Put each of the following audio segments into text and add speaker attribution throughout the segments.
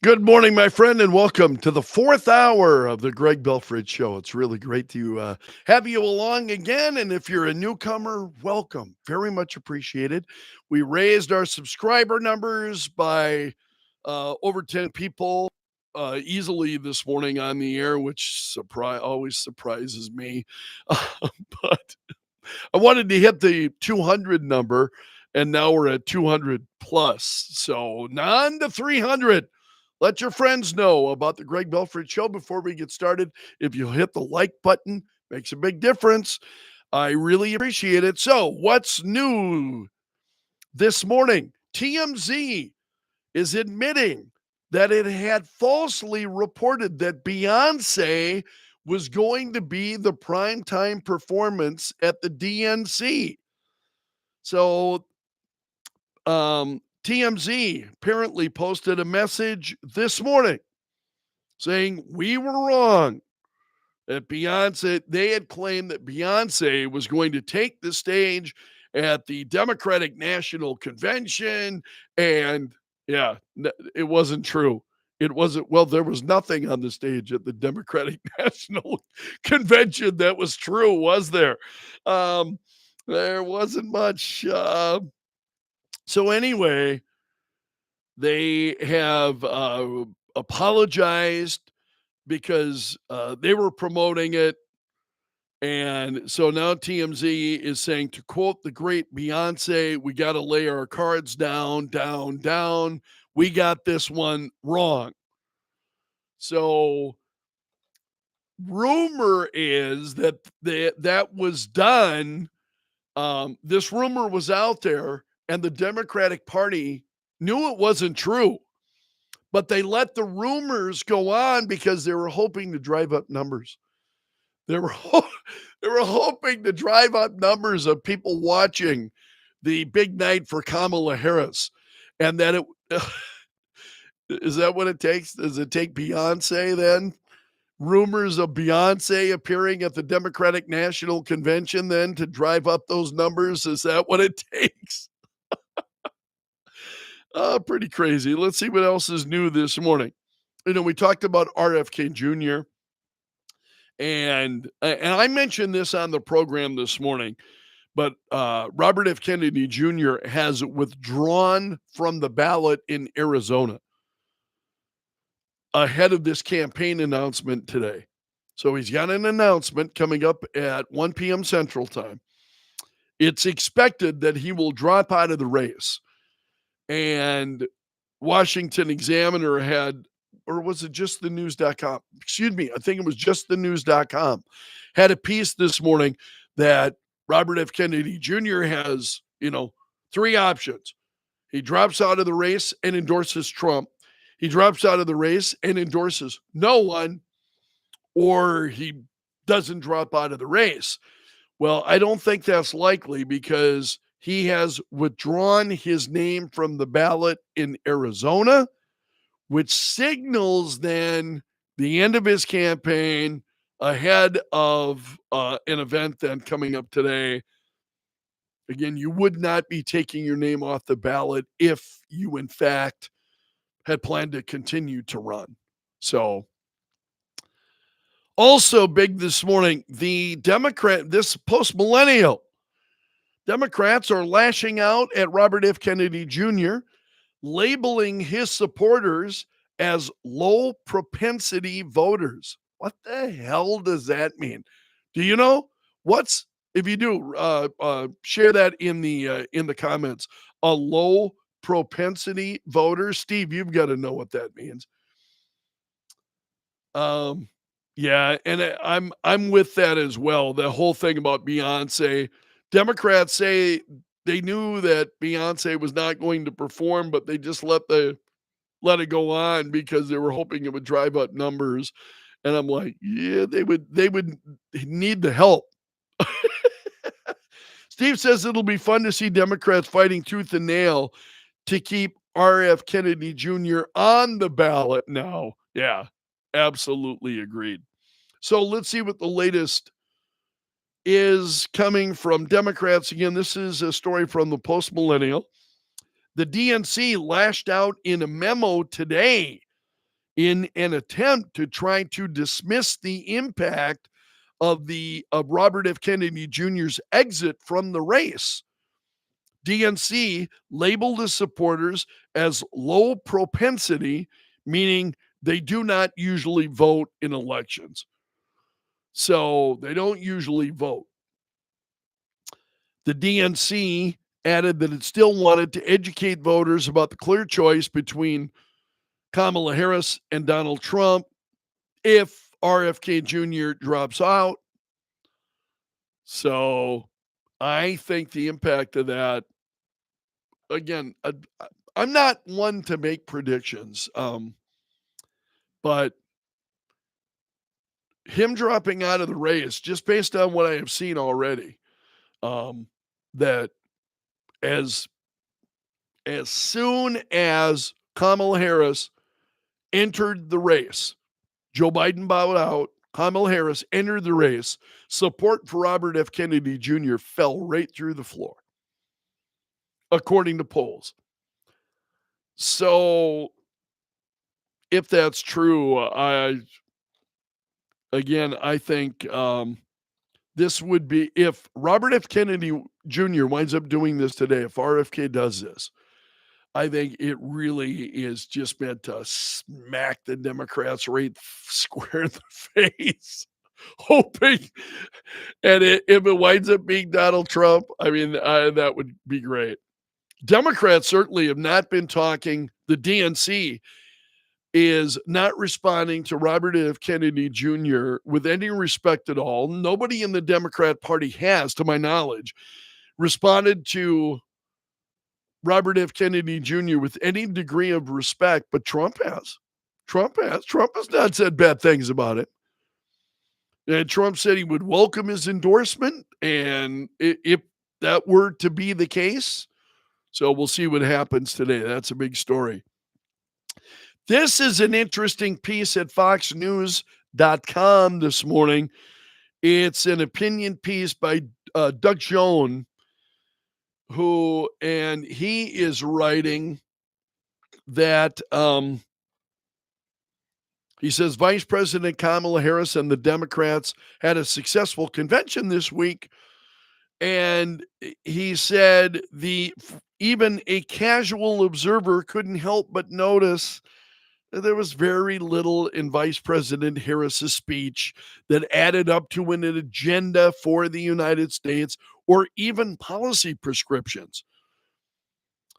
Speaker 1: Good morning, my friend, and welcome to the fourth hour of the Greg Belfrage Show. It's really great to have you along again. And if you're a newcomer, welcome. Very much appreciated. We raised our subscriber numbers by over 10 people easily this morning on the air, which always surprises me. But I wanted to hit the 200 number, and now we're at 200 plus. So on to 300. Let your friends know about the Greg Belfrage Show before we get started. If you'll hit the like button, makes a big difference. I really appreciate it. So what's new this morning? TMZ is admitting that it had falsely reported that Beyonce was going to be the primetime performance at the DNC. So, TMZ apparently posted a message this morning saying we were wrong. That Beyonce, they had claimed that Beyonce was going to take the stage at the Democratic National Convention. And yeah, it wasn't true. It wasn't, well, there was nothing on the stage at the Democratic National Convention that was true, was there? There wasn't much. So anyway, they have apologized because they were promoting it. And so now TMZ is saying, to quote the great Beyonce, we got to lay our cards down, down, down. We got this one wrong. So rumor is that that was done. This rumor was out there, and the Democratic Party knew it wasn't true, but they let the rumors go on because they were hoping to drive up numbers. They were hoping to drive up numbers of people watching the big night for Kamala Harris, and that is that what it takes? Does it take Beyonce then? Rumors of Beyonce appearing at the Democratic National Convention then to drive up those numbers? Is that what it takes? Pretty crazy. Let's see what else is new this morning. We talked about RFK Jr. And I mentioned this on the program this morning, but Robert F. Kennedy Jr. has withdrawn from the ballot in Arizona ahead of this campaign announcement today. So he's got an announcement coming up at 1 p.m. Central Time. It's expected that he will drop out of the race. And Washington Examiner had, or was it just the news.com? Excuse me, I think it was just the news.com. Had a piece this morning that Robert F. Kennedy Jr. has, three options. He drops out of the race and endorses Trump. He drops out of the race and endorses no one, or he doesn't drop out of the race. Well, I don't think that's likely because he has withdrawn his name from the ballot in Arizona, which signals then the end of his campaign ahead of an event then coming up today. Again, you would not be taking your name off the ballot if you, in fact, had planned to continue to run. So, also big this morning, this post-millennial, Democrats are lashing out at Robert F. Kennedy Jr., labeling his supporters as low propensity voters. What the hell does that mean? Do you know? If you do, share that in the comments. A low propensity voter. Steve, you've got to know what that means. Yeah, and I'm with that as well. The whole thing about Beyonce. Democrats say they knew that Beyonce was not going to perform, but they just let it go on because they were hoping it would drive up numbers. And I'm like, yeah, they would need the help. Steve says it'll be fun to see Democrats fighting tooth and nail to keep RF Kennedy Jr. on the ballot now. Yeah, absolutely agreed. So let's see what the latest is coming from Democrats. Again, this is a story from the Post Millennial. The DNC lashed out in a memo today in an attempt to try to dismiss the impact of Robert F. Kennedy Jr.'s exit from the race. DNC labeled his supporters as low propensity, meaning they do not usually vote in elections. So they don't usually vote. The DNC added that it still wanted to educate voters about the clear choice between Kamala Harris and Donald Trump if RFK Jr. drops out. So I think the impact of that, again, I'm not one to make predictions, but him dropping out of the race, just based on what I have seen already, that as soon as Kamala Harris entered the race, Joe Biden bowed out, Kamala Harris entered the race, support for Robert F. Kennedy Jr. fell right through the floor, according to polls. So if that's true, I think this would be, if Robert F. Kennedy Jr. winds up doing this today, if RFK does this, I think it really is just meant to smack the Democrats right square in the face, hoping. And if it winds up being Donald Trump, I mean, that would be great. Democrats certainly have not been talking. The DNC is not responding to Robert F. Kennedy Jr. with any respect at all. Nobody in the Democrat Party has, to my knowledge, responded to Robert F. Kennedy Jr. with any degree of respect, but Trump has. Trump has not said bad things about it. And Trump said he would welcome his endorsement, and if that were to be the case, so we'll see what happens today. That's a big story. This is an interesting piece at foxnews.com this morning. It's an opinion piece by Doug Jones, and he is writing that he says Vice President Kamala Harris and the Democrats had a successful convention this week. And he said even a casual observer couldn't help but notice that there was very little in Vice President Harris's speech that added up to an agenda for the United States or even policy prescriptions.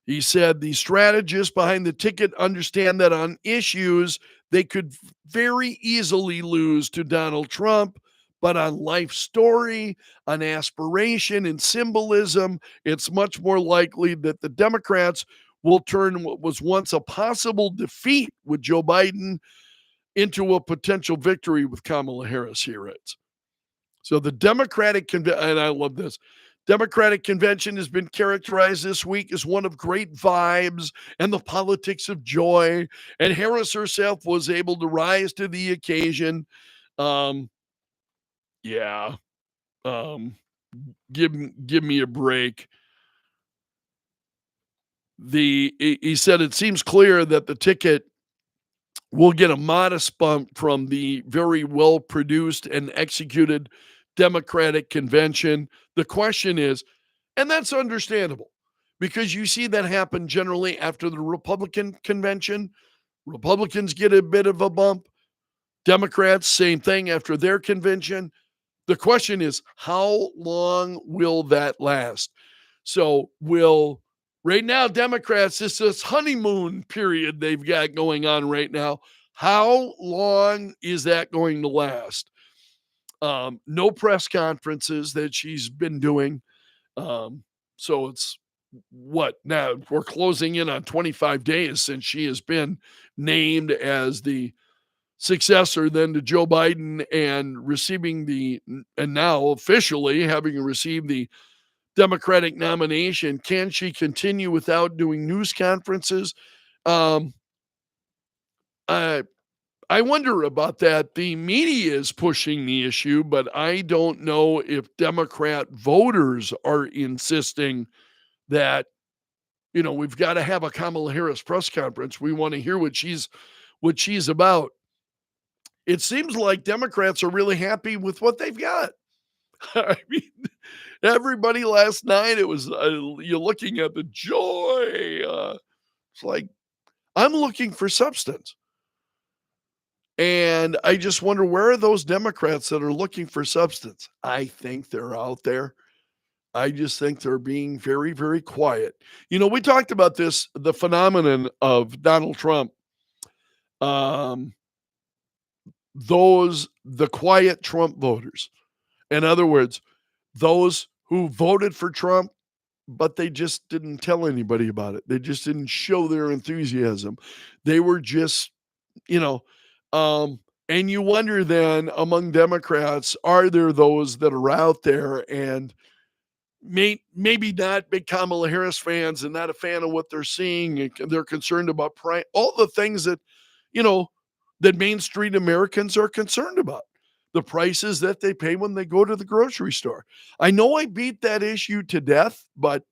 Speaker 1: He said the strategists behind the ticket understand that on issues they could very easily lose to Donald Trump, but on life story, on aspiration and symbolism, it's much more likely that the Democrats will turn what was once a possible defeat with Joe Biden into a potential victory with Kamala Harris, he writes. So the Democratic convention, and I love this, Democratic convention has been characterized this week as one of great vibes and the politics of joy. And Harris herself was able to rise to the occasion. Give me a break. He said it seems clear that the ticket will get a modest bump from the very well produced and executed Democratic convention. The question is, and that's understandable, because you see that happen generally after the Republican convention. Republicans get a bit of a bump. Democrats, same thing after their convention. The question is, how long will that last? So right now, Democrats, it's this honeymoon period they've got going on right now. How long is that going to last? No press conferences that she's been doing. So it's what now? We're closing in on 25 days since she has been named as the successor then to Joe Biden and now officially having received the Democratic nomination. Can she continue without doing news conferences? I wonder about that. The media is pushing the issue, but I don't know if Democrat voters are insisting that, we've got to have a Kamala Harris press conference. We want to hear what she's what she's about, it seems like Democrats are really happy with what they've got. I mean, everybody last night, it was you're looking at the joy. It's like, I'm looking for substance. And I just wonder, where are those Democrats that are looking for substance? I think they're out there. I just think they're being very, very quiet. We talked about this, the phenomenon of Donald Trump. The quiet Trump voters. In other words, those who voted for Trump, but they just didn't tell anybody about it. They just didn't show their enthusiasm. They were just, and you wonder then, among Democrats, are there those that are out there and maybe not big Kamala Harris fans and not a fan of what they're seeing, and they're concerned about all the things that, that Main Street Americans are concerned about, the prices that they pay when they go to the grocery store. I know I beat that issue to death, but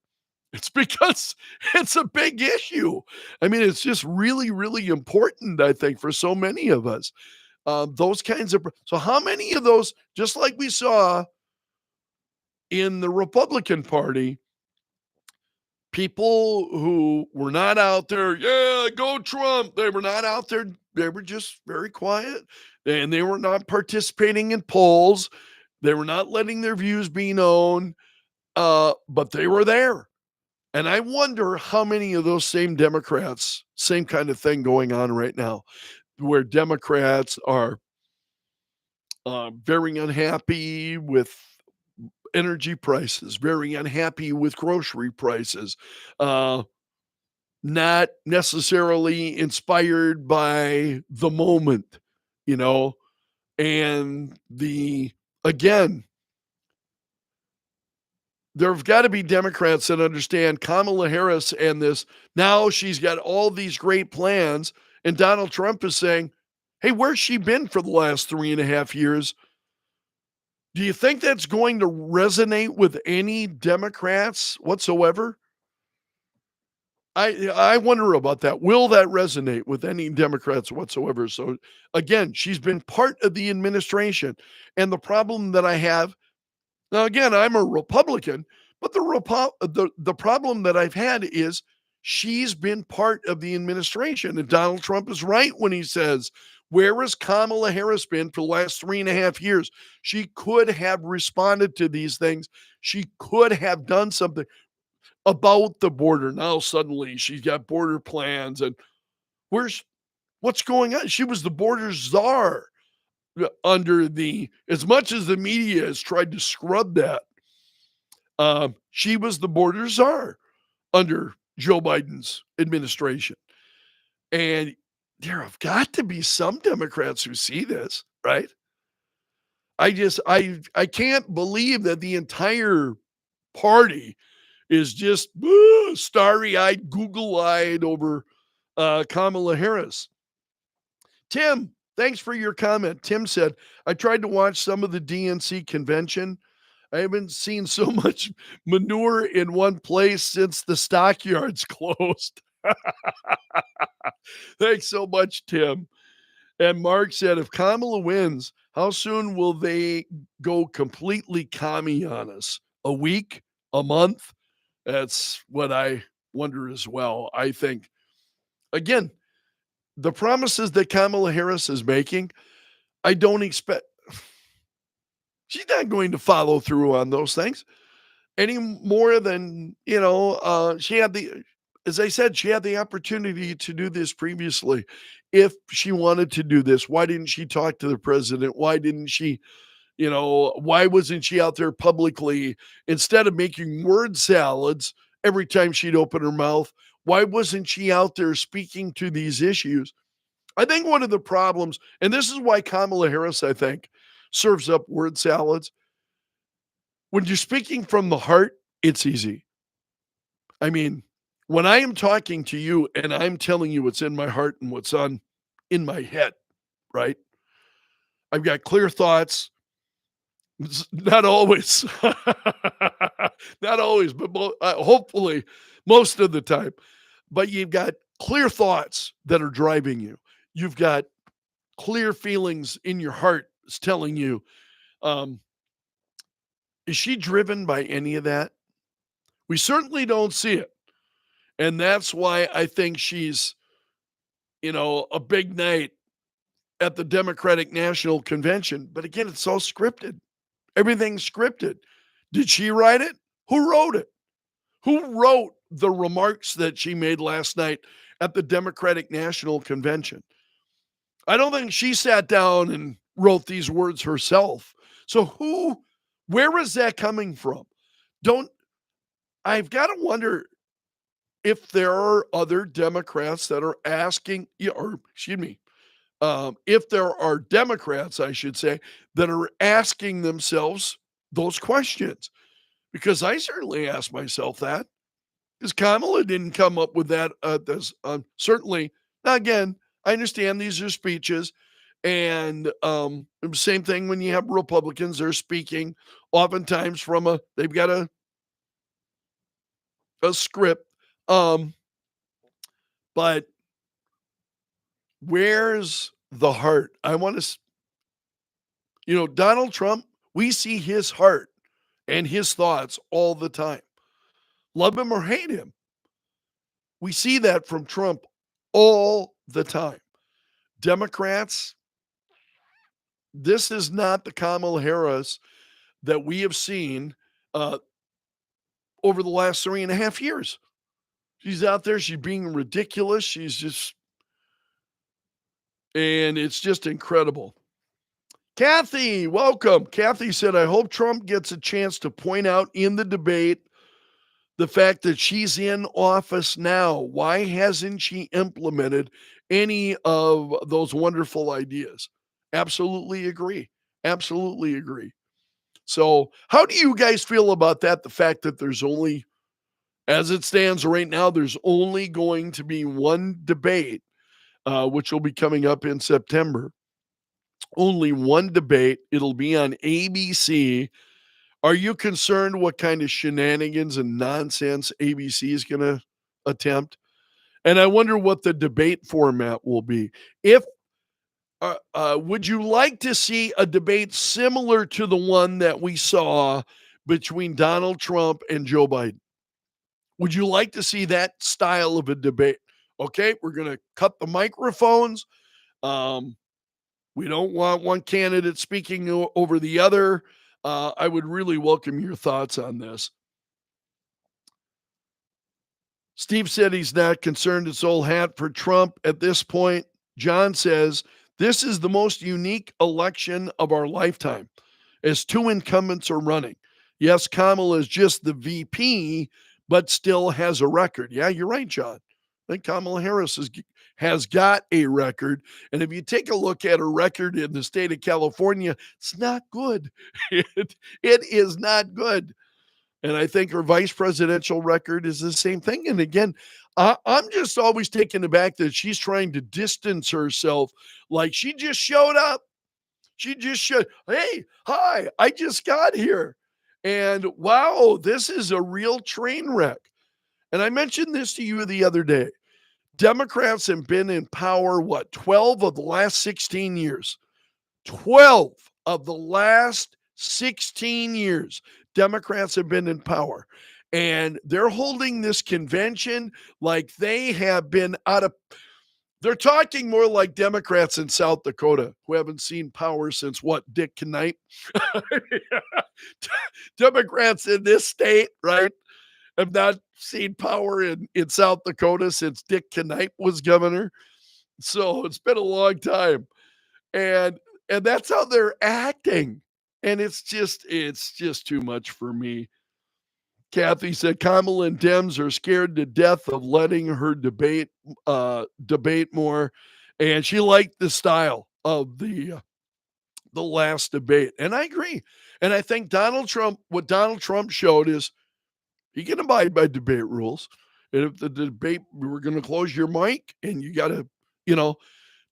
Speaker 1: it's because it's a big issue. I mean, it's just really, really important, I think, for so many of us. Those kinds of, so how many of those, just like we saw in the Republican Party, people who were not out there, yeah, go Trump, they were not out there. They were just very quiet, and they were not participating in polls. They were not letting their views be known, but they were there. And I wonder how many of those same Democrats, same kind of thing going on right now, where Democrats are very unhappy with energy prices, very unhappy with grocery prices, not necessarily inspired by the moment, and again, there've got to be Democrats that understand Kamala Harris and this. Now she's got all these great plans, and Donald Trump is saying, hey, where's she been for the last 3.5 years? Do you think that's going to resonate with any Democrats whatsoever? I wonder about that. Will that resonate with any Democrats whatsoever? So again, she's been part of the administration. And the problem that I have, now again, I'm a Republican, but the problem that I've had is she's been part of the administration. And Donald Trump is right when he says, where has Kamala Harris been for the last 3.5 years? She could have responded to these things. She could have done something about the border. Now suddenly she's got border plans, and what's going on? She was the border czar as much as the media has tried to scrub that. She was the border czar under Joe Biden's administration. And there have got to be some Democrats who see this, right? I can't believe that the entire party is just starry-eyed, Google-eyed over Kamala Harris. Tim, thanks for your comment. Tim said, I tried to watch some of the DNC convention. I haven't seen so much manure in one place since the stockyards closed. Thanks so much, Tim. And Mark said, if Kamala wins, how soon will they go completely commie on us? A week? A month? That's what I wonder as well. I think, again, the promises that Kamala Harris is making, I don't expect, she's not going to follow through on those things any more than, as I said, she had the opportunity to do this previously. If she wanted to do this, why didn't she talk to the president? Why didn't she, why wasn't she out there publicly instead of making word salads every time she'd open her mouth? Why wasn't she out there speaking to these issues? I think one of the problems, and this is why Kamala Harris, I think, serves up word salads. When you're speaking from the heart, it's easy. I mean, when I am talking to you and I'm telling you what's in my heart and what's in my head, right? I've got clear thoughts. Not always, not always, but hopefully most of the time. But you've got clear thoughts that are driving you. you've got clear feelings in your heart is telling you. Um, is she driven by any of that? We certainly don't see it. And that's why I think she's, a big night at the Democratic National Convention. But again, it's all scripted. Everything's scripted. Did she write it? Who wrote it? Who wrote the remarks that she made last night at the Democratic National Convention? I don't think she sat down and wrote these words herself. So where is that coming from? I've got to wonder if there are other Democrats that are asking, or excuse me, if there are Democrats, I should say, that are asking themselves those questions. Because I certainly asked myself that. Because Kamala didn't come up with that. Certainly, now again, I understand these are speeches. And same thing when you have Republicans, they're speaking oftentimes they've got a script. But where's the heart? I want to, Donald Trump, we see his heart and his thoughts all the time. Love him or hate him. We see that from Trump all the time. Democrats, this is not the Kamala Harris that we have seen over the last 3.5 years. She's out there. She's being ridiculous. And it's just incredible. Kathy, welcome. Kathy said, I hope Trump gets a chance to point out in the debate the fact that she's in office now. Why hasn't she implemented any of those wonderful ideas? Absolutely agree. Absolutely agree. So how do you guys feel about that? The fact that there's only, as it stands right now, there's only going to be one debate, which will be coming up in September. Only one debate. It'll be on ABC. Are you concerned what kind of shenanigans and nonsense ABC is going to attempt? And I wonder what the debate format will be. Would you like to see a debate similar to the one that we saw between Donald Trump and Joe Biden? Would you like to see that style of a debate? Okay, we're going to cut the microphones. We don't want one candidate speaking over the other. I would really welcome your thoughts on this. Steve said he's not concerned it's old hat for Trump at this point. John says, this is the most unique election of our lifetime as two incumbents are running. Yes, Kamala is just the VP, but still has a record. Yeah, you're right, John. I think Kamala Harris has got a record. And if you take a look at her record in the state of California, it's not good. It is not good. And I think her vice presidential record is the same thing. And again, I'm just always taken aback that she's trying to distance herself like she just showed up. Hey, hi, I just got here. And wow, this is a real train wreck. And I mentioned this to you the other day. Democrats have been in power, 12 of the last 16 years. 12 of the last 16 years, Democrats have been in power. And they're holding this convention like they have been they're talking more like Democrats in South Dakota who haven't seen power since Dick Knight. Democrats in this state, right, have not seen power in South Dakota since Dick Knight was governor. So it's been a long time. And that's how they're acting. And it's just too much for me. Kathy said Kamala and Dems are scared to death of letting her debate more. And she liked the style of the last debate. And I agree. And I think what Donald Trump showed is he can abide by debate rules. And if the debate, we're going to close your mic and you got to,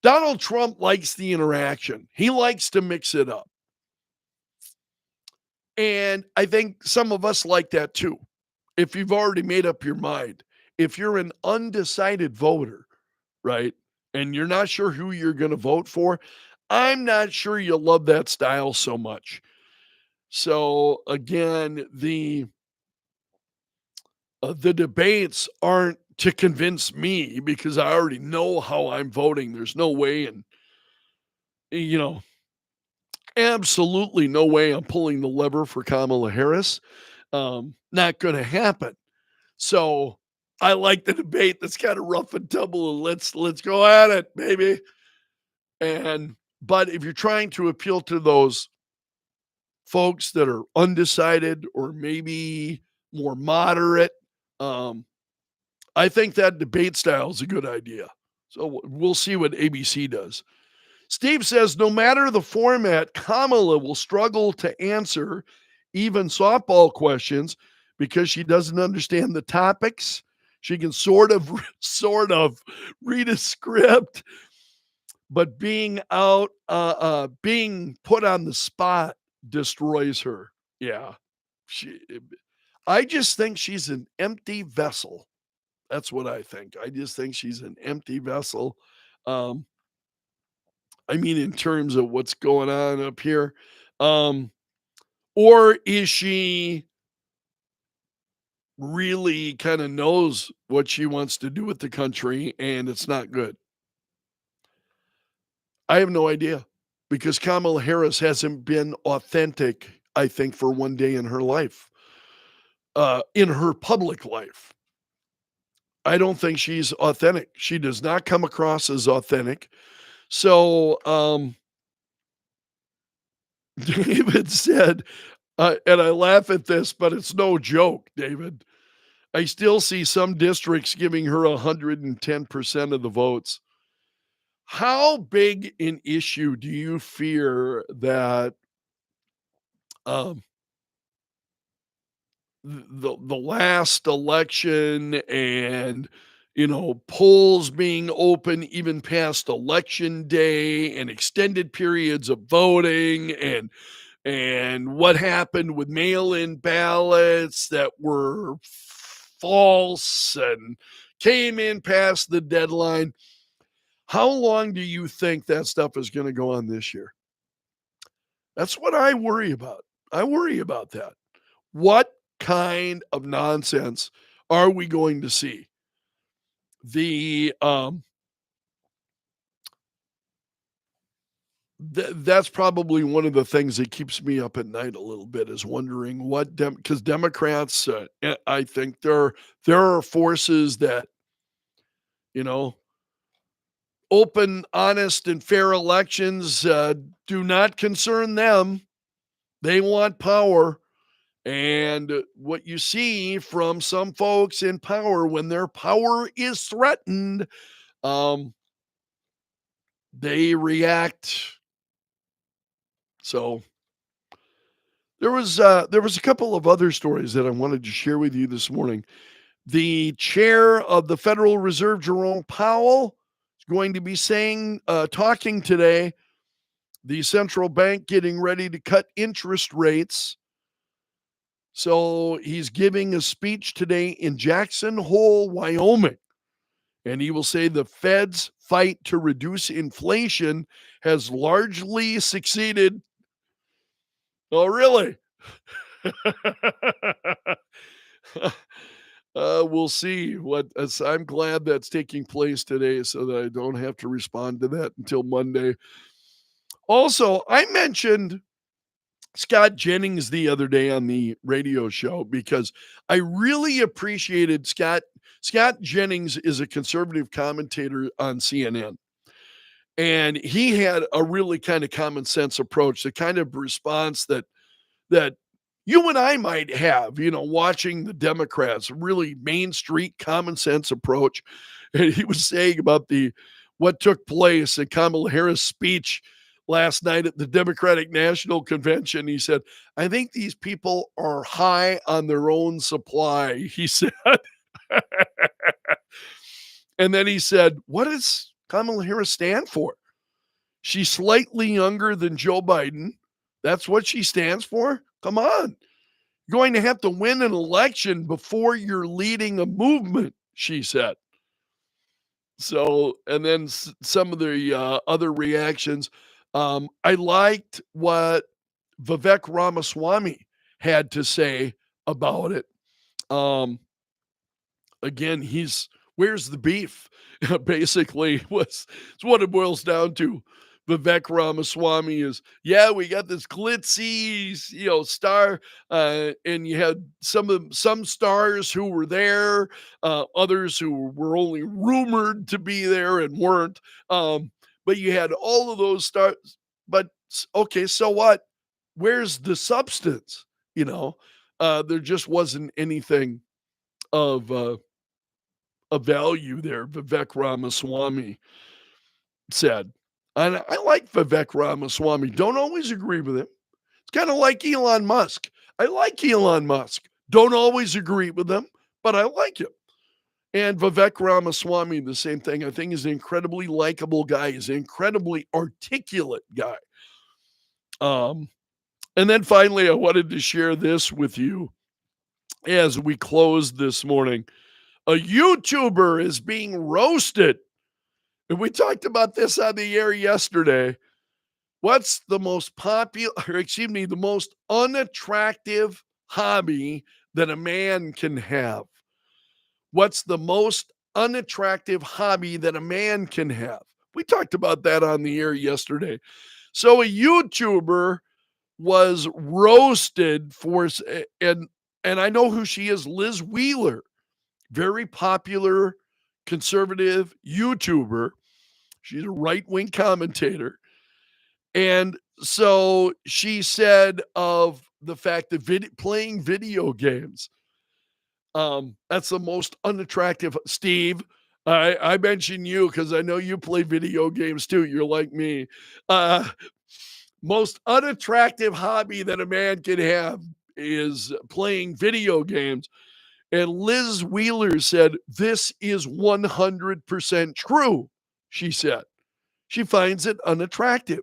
Speaker 1: Donald Trump likes the interaction. He likes to mix it up. And I think some of us like that too. If you've already made up your mind, if you're an undecided voter, right? and you're not sure who you're going to vote for, I'm not sure you love that style so much. So again, the debates aren't to convince me because I already know how I'm voting. There's no way, and you know, absolutely no way I'm pulling the lever for Kamala Harris. Not going to happen. So I like the debate that's kind of rough and tumble, and let's go at it, baby. But if you're trying to appeal to those folks that are undecided or maybe more moderate, I think that debate style is a good idea. So we'll see what ABC does. Steve says no matter the format, Kamala will struggle to answer even softball questions because she doesn't understand the topics. She can sort of read a script, but being put on the spot destroys her. Yeah. I just think she's an empty vessel. That's what I think. I just think she's an empty vessel. I mean, in terms of what's going on up here. Or is she really kind of knows what she wants to do with the country and it's not good? I have no idea because Kamala Harris hasn't been authentic, I think, for one day in her life, in her public life. I don't think she's authentic. She does not come across as authentic. So, David said, and I laugh at this, but it's no joke, David. I still see some districts giving her 110% of the votes. How big an issue do you fear that the last election and polls being open even past election day and extended periods of voting and what happened with mail-in ballots that were false and came in past the deadline? How long do you think that stuff is going to go on this year? That's what I worry about. I worry about that. What kind of nonsense are we going to see? That's probably one of the things that keeps me up at night a little bit, is wondering what because Democrats, I think there are forces that, open, honest, and fair elections do not concern them. They want power. And what you see from some folks in power, when their power is threatened, they react. So there was a couple of other stories that I wanted to share with you this morning. The chair of the Federal Reserve, Jerome Powell, is going to be talking today. The central bank getting ready to cut interest rates. So he's giving a speech today in Jackson Hole, Wyoming. And he will say the Fed's fight to reduce inflation has largely succeeded. Oh, really? We'll see I'm glad that's taking place today so that I don't have to respond to that until Monday. Also, I mentioned Scott Jennings the other day on the radio show because I really appreciated Scott. Scott Jennings is a conservative commentator on CNN. And he had a really kind of common sense approach, the kind of response that you and I might have, watching the Democrats, really Main Street common sense approach. And he was saying about what took place in Kamala Harris' speech last night at the Democratic National Convention. He said, I think these people are high on their own supply, he said. And then he said, what does Kamala Harris stand for? She's slightly younger than Joe Biden. That's what she stands for? Come on. You're going to have to win an election before you're leading a movement, she said. So, and then some of the other reactions. I liked what Vivek Ramaswamy had to say about it. Um, Again, where's the beef? Basically, it's what it boils down to. Vivek Ramaswamy is, yeah, we got this glitzy, star, and you had some stars who were there, others who were only rumored to be there and weren't. But you had all of those stars. But okay, so what? Where's the substance? There just wasn't anything of a value there, Vivek Ramaswamy said. And I like Vivek Ramaswamy. Don't always agree with him. It's kind of like Elon Musk. I like Elon Musk. Don't always agree with him, but I like him. And Vivek Ramaswamy, the same thing. I think he's an incredibly likable guy. He's an incredibly articulate guy. And then finally, I wanted to share this with you as we close this morning. A YouTuber is being roasted. And we talked about this on the air yesterday. What's the most the most unattractive hobby that a man can have? What's the most unattractive hobby that a man can have? We talked about that on the air yesterday. So a YouTuber was roasted for, and I know who she is, Liz Wheeler, very popular conservative YouTuber. She's a right-wing commentator. And so she said of the fact that playing video games, that's the most unattractive. Steve, I mention you because I know you play video games too. You're like me. Most unattractive hobby that a man can have is playing video games. And Liz Wheeler said, this is 100% true, she said. She finds it unattractive.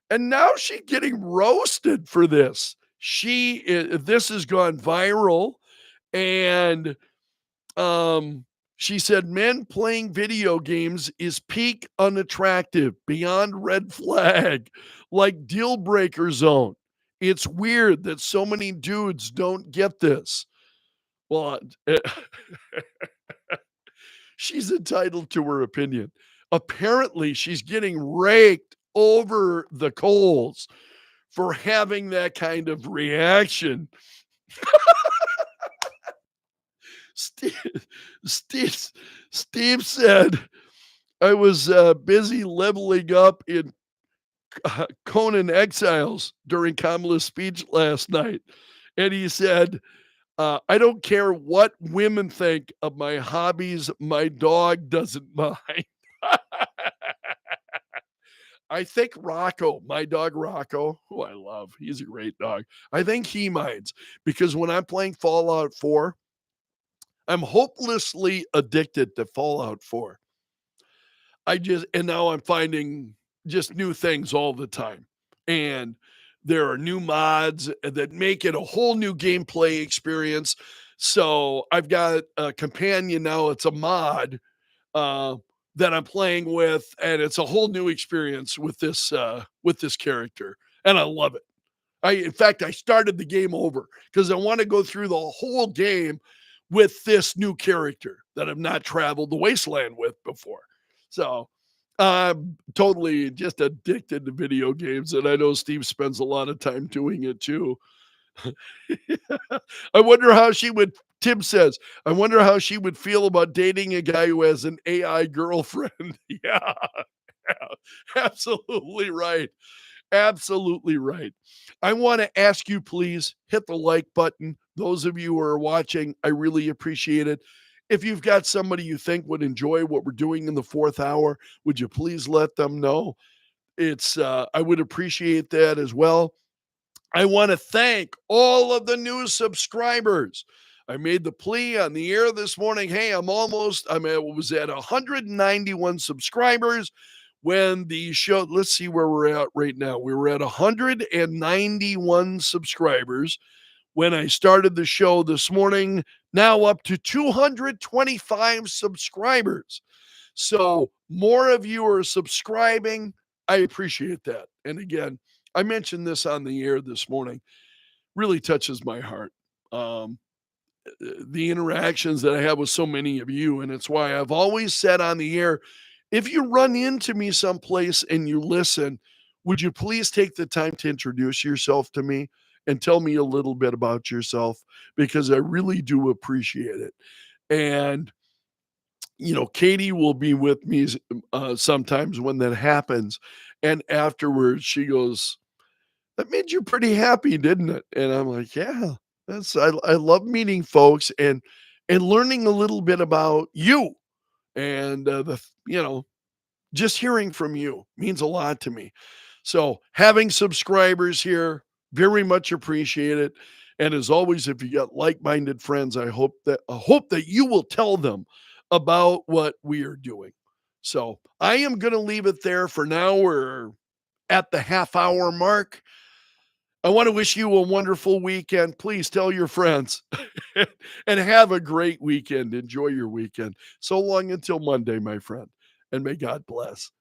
Speaker 1: And now she's getting roasted for this. This has gone viral. And she said, men playing video games is peak unattractive, beyond red flag, like deal breaker zone. It's weird that so many dudes don't get this. Well, she's entitled to her opinion. Apparently, she's getting raked over the coals for having that kind of reaction. Steve said, I was busy leveling up in Conan Exiles during Kamala's speech last night. And he said, I don't care what women think of my hobbies. My dog doesn't mind. I think Rocco, my dog Rocco, who I love, he's a great dog. I think he minds because when I'm playing Fallout 4, I'm hopelessly addicted to Fallout 4. And now I'm finding just new things all the time. And there are new mods that make it a whole new gameplay experience. So I've got a companion now. It's a mod that I'm playing with, and it's a whole new experience with this character, and I love it. In fact, I started the game over because I want to go through the whole game with this new character that I've not traveled the wasteland with before. So I'm totally just addicted to video games, and I know Steve spends a lot of time doing it too. I wonder how Tim says, I wonder how she would feel about dating a guy who has an AI girlfriend. Yeah, absolutely right. Absolutely right. I want to ask you, please hit the like button. Those of you who are watching, I really appreciate it. If you've got somebody you think would enjoy what we're doing in the fourth hour, would you please let them know? I would appreciate that as well. I want to thank all of the new subscribers. I made the plea on the air this morning. Hey, I was at 191 subscribers when the show, let's see where we're at right now. We were at 191 subscribers when I started the show this morning, now up to 225 subscribers. So more of you are subscribing. I appreciate that. And again, I mentioned this on the air this morning. Really touches my heart. Um, the interactions that I have with so many of you. And it's why I've always said on the air, if you run into me someplace and you listen, would you please take the time to introduce yourself to me and tell me a little bit about yourself? Because I really do appreciate it. And, Katie will be with me sometimes when that happens. And afterwards, she goes, that made you pretty happy, didn't it? And I'm like, yeah, I love meeting folks and learning a little bit about you and just hearing from you means a lot to me. So having subscribers here, very much appreciate it. And as always, if you got like-minded friends, I hope that you will tell them about what we are doing. So I am going to leave it there for now. We're at the half-hour mark. I want to wish you a wonderful weekend. Please tell your friends and have a great weekend. Enjoy your weekend. So long until Monday, my friend, and may God bless.